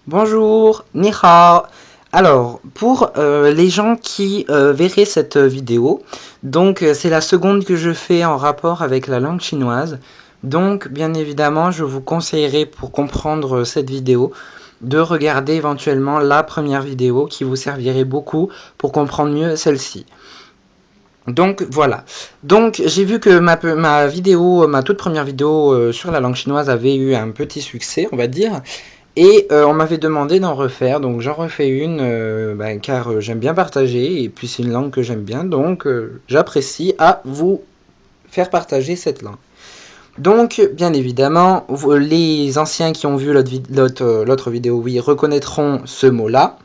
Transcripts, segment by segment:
Bonjour, ni hao. Alors, pour les gens qui verraient cette vidéo, donc c'est la seconde que je fais en rapport avec la langue chinoise. Donc, bien évidemment, je vous conseillerais pour comprendre cette vidéo de regarder éventuellement la première vidéo qui vous servirait beaucoup pour comprendre mieux celle-ci. Donc voilà. Donc j'ai vu que ma vidéo, ma toute première vidéo sur la langue chinoise avait eu un petit succès, on va dire. Et on m'avait demandé d'en refaire, donc j'en refais une, car j'aime bien partager, et puis c'est une langue que j'aime bien, donc j'apprécie à vous faire partager cette langue. Donc, bien évidemment, les anciens qui ont vu l'autre vidéo, oui, reconnaîtront ce mot-là.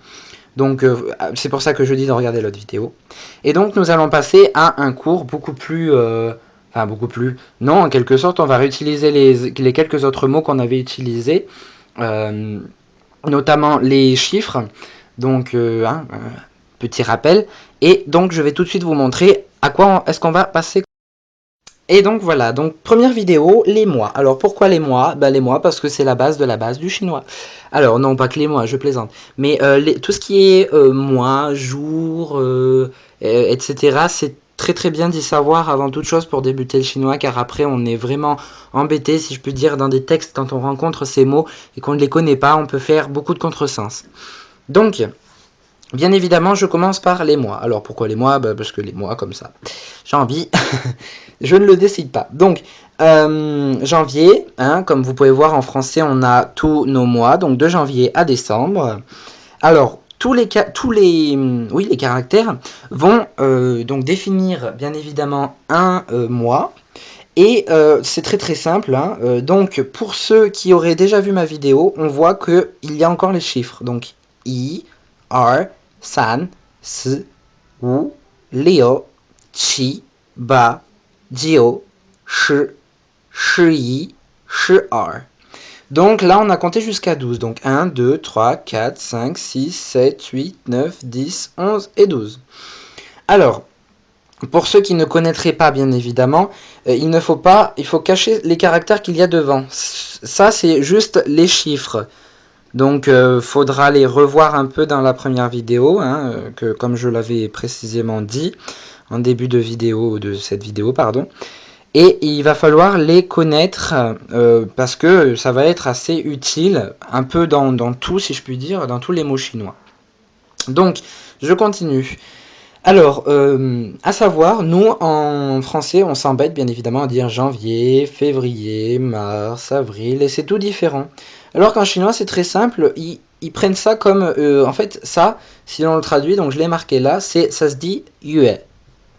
Donc, c'est pour ça que je dis de regarder l'autre vidéo. Et donc, nous allons passer à un cours beaucoup plus... enfin, beaucoup plus... Non, en quelque sorte, on va réutiliser les quelques autres mots qu'on avait utilisés. Euh, Notamment les chiffres. Donc, petit rappel. Et donc, je vais tout de suite vous montrer à quoi est-ce qu'on va passer. Et donc voilà, donc première vidéo, les mois. Alors pourquoi les mois? Les mois parce que c'est la base de la base du chinois. Alors non, pas que les mois, je plaisante. Mais tout ce qui est mois, jours, etc., c'est très très bien d'y savoir avant toute chose pour débuter le chinois, car après on est vraiment embêté, si je puis dire, dans des textes quand on rencontre ces mots et qu'on ne les connaît pas, on peut faire beaucoup de contresens. Donc, bien évidemment, je commence par les mois. Alors pourquoi les mois? Parce que les mois comme ça. Janvier, je ne le décide pas. Donc, janvier, comme vous pouvez voir en français, on a tous nos mois, donc de janvier à décembre. Alors, les caractères vont donc définir bien évidemment un mois. Et c'est très très simple. Donc, pour ceux qui auraient déjà vu ma vidéo, on voit qu'il y a encore les chiffres. Donc, I, R, San, Si, Wu, Liu, Qi, Ba, Jiu, Shi, Shi, Shi-er. Donc là, on a compté jusqu'à 12. Donc 1, 2, 3, 4, 5, 6, 7, 8, 9, 10, 11 et 12. Alors, pour ceux qui ne connaîtraient pas, bien évidemment, il faut cacher les caractères qu'il y a devant. Ça, c'est juste les chiffres. Donc, faudra les revoir un peu dans la première vidéo, que comme je l'avais précisément dit en début de cette vidéo, pardon. Et il va falloir les connaître parce que ça va être assez utile, un peu dans tout, si je puis dire, dans tous les mots chinois. Donc, je continue. Alors, à savoir, nous, en français, on s'embête bien évidemment à dire janvier, février, mars, avril, et c'est tout différent. Alors qu'en chinois, c'est très simple, ils prennent ça comme... en fait, ça, si on le traduit, donc je l'ai marqué là, ça se dit yue.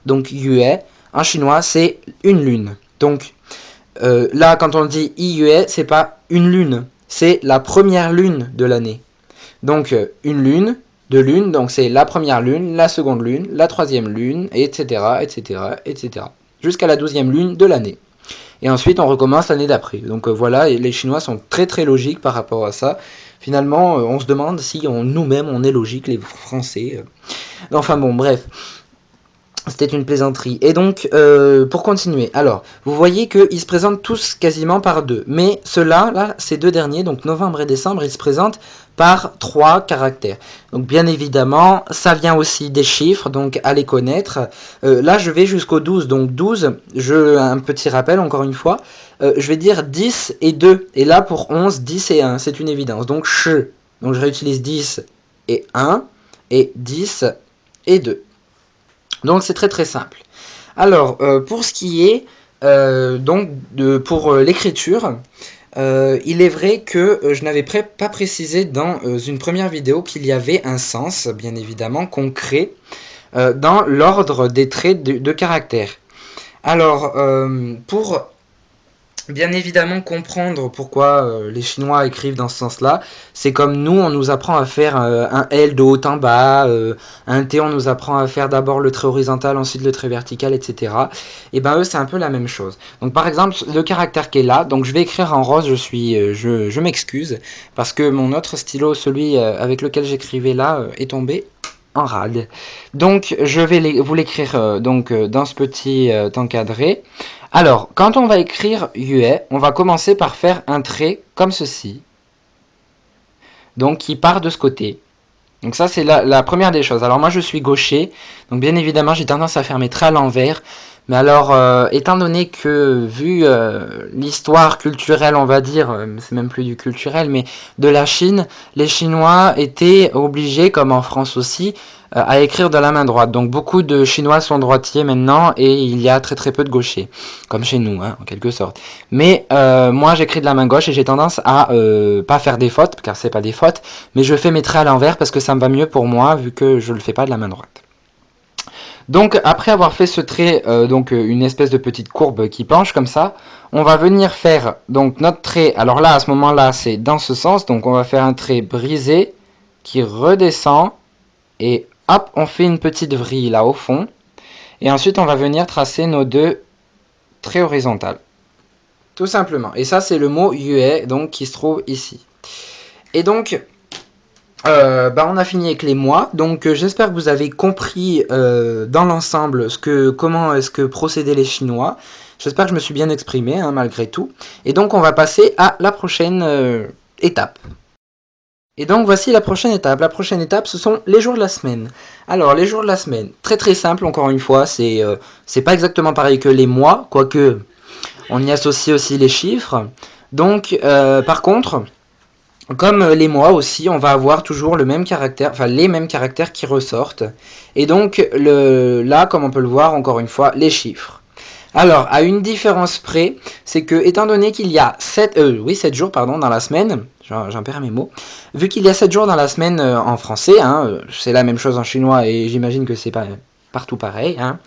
Donc yue, en chinois, c'est une lune. Donc là, quand on dit yue, c'est pas une lune, c'est la première lune de l'année. Donc une lune, deux lunes, donc c'est la première lune, la seconde lune, la troisième lune, etc., etc., etc. Jusqu'à la 12e lune de l'année. Et ensuite, on recommence l'année d'après. Donc voilà, et les Chinois sont très très logiques par rapport à ça. Finalement, on se demande si nous-mêmes on est logiques, les Français. Enfin bon, bref. C'était une plaisanterie. Et donc, pour continuer, alors, vous voyez qu'ils se présentent tous quasiment par deux. Mais ceux-là, là, ces deux derniers, donc novembre et décembre, ils se présentent par 3 caractères. Donc, bien évidemment, ça vient aussi des chiffres, donc à les connaître. Là, je vais jusqu'au 12. Donc, 12, un petit rappel, encore une fois. Je vais dire 10 et 2. Et là, pour 11, 10 et 1, c'est une évidence. Donc, Donc, je réutilise 10 et 1, et 10 et 2. Donc c'est très très simple. Alors pour ce qui est pour l'écriture, il est vrai que je n'avais pas précisé dans une première vidéo qu'il y avait un sens, bien évidemment, concret dans l'ordre des traits de caractère. Alors pour bien évidemment comprendre pourquoi les Chinois écrivent dans ce sens-là, c'est comme nous, on nous apprend à faire un L de haut en bas, un T, on nous apprend à faire d'abord le trait horizontal, ensuite le trait vertical, etc. Et ben eux, c'est un peu la même chose. Donc par exemple, le caractère qui est là, donc je vais écrire en rose, je m'excuse, parce que mon autre stylo, celui avec lequel j'écrivais là, est tombé en rade. Donc je vais vous l'écrire dans ce petit encadré. Alors, quand on va écrire yue, on va commencer par faire un trait comme ceci. donc qui part de ce côté. Donc ça c'est la première des choses. Alors moi je suis gaucher, donc bien évidemment j'ai tendance à faire mes traits à l'envers. Mais alors, étant donné que, vu l'histoire culturelle, on va dire, c'est même plus du culturel, mais de la Chine, les Chinois étaient obligés, comme en France aussi, à écrire de la main droite. Donc beaucoup de Chinois sont droitiers maintenant, et il y a très très peu de gauchers, comme chez nous, hein, en quelque sorte. Mais moi, j'écris de la main gauche, et j'ai tendance à pas faire des fautes, car c'est pas des fautes, mais je fais mes traits à l'envers parce que ça me va mieux pour moi, vu que je le fais pas de la main droite. Donc après avoir fait ce trait, une espèce de petite courbe qui penche comme ça, on va venir faire donc notre trait. Alors là, à ce moment-là, c'est dans ce sens. Donc on va faire un trait brisé qui redescend et hop, on fait une petite vrille là au fond. Et ensuite, on va venir tracer nos deux traits horizontaux. Tout simplement. Et ça, c'est le mot yue, donc qui se trouve ici. Et donc, on a fini avec les mois, donc j'espère que vous avez compris dans l'ensemble comment est-ce que procédaient les Chinois. J'espère que je me suis bien exprimé, hein, malgré tout. Et donc on va passer à la prochaine étape. Et donc voici la prochaine étape. La prochaine étape, ce sont les jours de la semaine. Alors les jours de la semaine, très très simple encore une fois, c'est pas exactement pareil que les mois, quoique on y associe aussi les chiffres. Donc par contre, comme les mois aussi, on va avoir toujours le même caractère, enfin les mêmes caractères qui ressortent. Et donc là, comme on peut le voir, encore une fois, les chiffres. Alors, à une différence près, c'est que étant donné qu'il y a 7 jours dans la semaine, j'en perds mes mots, vu qu'il y a 7 jours dans la semaine en français, hein, c'est la même chose en chinois et j'imagine que c'est pas partout pareil, hein,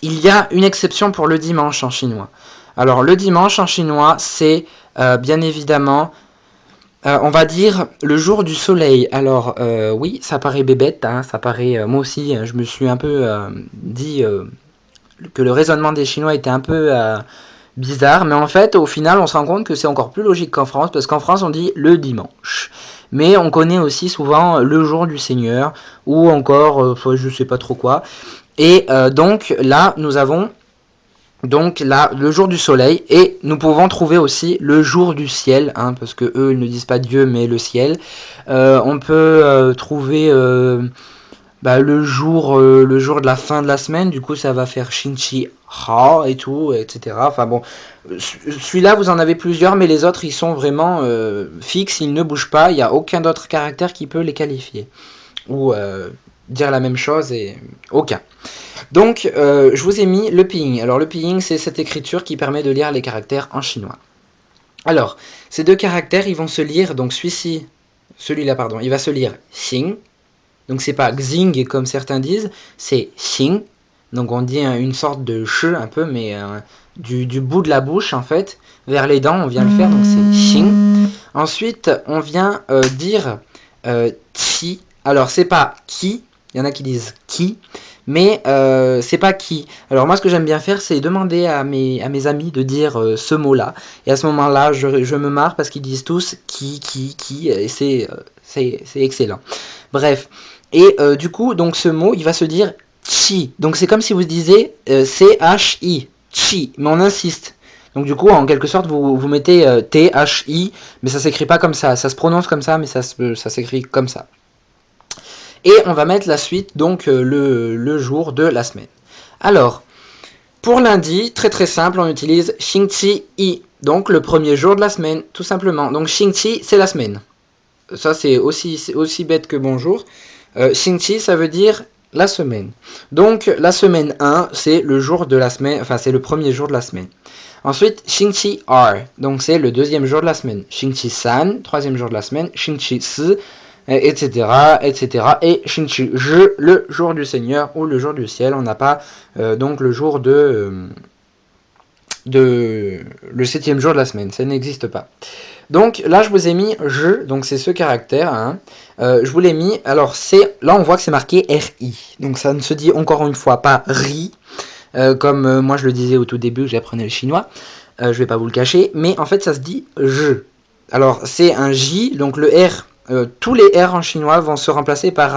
il y a une exception pour le dimanche en chinois. Alors le dimanche en chinois, c'est bien évidemment, on va dire le jour du soleil. Alors oui, ça paraît bébête, hein, ça paraît, moi aussi, je me suis un peu dit que le raisonnement des Chinois était un peu bizarre, mais en fait, au final, on se rend compte que c'est encore plus logique qu'en France, parce qu'en France, on dit le dimanche. Mais on connaît aussi souvent le jour du Seigneur, ou encore, je sais pas trop quoi. Et donc là, nous avons donc là, le jour du soleil, et nous pouvons trouver aussi le jour du ciel, hein, parce que eux, ils ne disent pas Dieu, mais le ciel. On peut trouver le jour de la fin de la semaine, du coup ça va faire Shinchi Ha et tout, etc. Enfin bon, celui-là vous en avez plusieurs, mais les autres ils sont vraiment fixes, ils ne bougent pas, il n'y a aucun autre caractère qui peut les qualifier. Ou dire la même chose, et aucun. Donc je vous ai mis le pinyin. Alors le pinyin c'est cette écriture qui permet de lire les caractères en chinois. Alors, ces deux caractères ils vont se lire, donc celui-là pardon, il va se lire Xing. Donc c'est pas Xing comme certains disent, c'est Xing. Donc on dit une sorte de che un peu, mais du bout de la bouche en fait, vers les dents on vient le faire, donc c'est Xing. Ensuite on vient dire Qi. Alors c'est pas Qui, il y en a qui disent Qui, mais c'est pas Qui. Alors moi ce que j'aime bien faire c'est demander à mes amis de dire ce mot là, et à ce moment là je me marre parce qu'ils disent tous Qui, et c'est excellent. Bref, et du coup donc ce mot il va se dire Chi, donc c'est comme si vous disiez C-H-I, Chi, mais on insiste. Donc du coup, en quelque sorte, vous mettez T-H-I, mais ça s'écrit pas comme ça. Ça se prononce comme ça, mais ça s'écrit comme ça. Et on va mettre la suite, donc le jour de la semaine. Alors, pour lundi, très très simple, on utilise Xingqi I, donc le premier jour de la semaine, tout simplement. Donc Xingqi, c'est la semaine. Ça, c'est aussi bête que bonjour. Xingqi, ça veut dire la semaine. Donc la semaine 1, c'est le jour de la semaine, enfin c'est le premier jour de la semaine. Ensuite, Xingqi R, donc c'est le deuxième jour de la semaine. Xingqi San, troisième jour de la semaine. Xingqi Si, etc., etc. Et Xingqi Zhi, le jour du Seigneur ou le jour du ciel. On n'a pas donc le jour le septième jour de la semaine. Ça n'existe pas. Donc là, je vous ai mis je, donc c'est ce caractère. Hein. Je vous l'ai mis. Alors là, on voit que c'est marqué RI. Donc ça ne se dit encore une fois pas RI, comme moi je le disais au tout début, j'apprenais le chinois. Je vais pas vous le cacher, mais en fait ça se dit je. Alors c'est un J, donc le R. Tous les R en chinois vont se remplacer par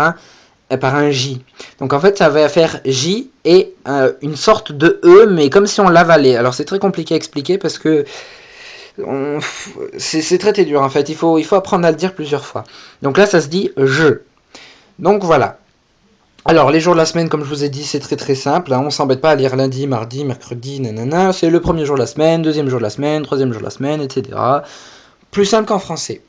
un J. Donc en fait ça va faire J et une sorte de E, mais comme si on l'avalait. Alors c'est très compliqué à expliquer parce que C'est très dur en fait, il faut apprendre à le dire plusieurs fois. Donc là ça se dit je. Donc voilà. Alors les jours de la semaine comme je vous ai dit c'est très simple, hein. On s'embête pas à lire lundi, mardi, mercredi, nanana, c'est le premier jour de la semaine, deuxième jour de la semaine, troisième jour de la semaine, etc. Plus simple qu'en français.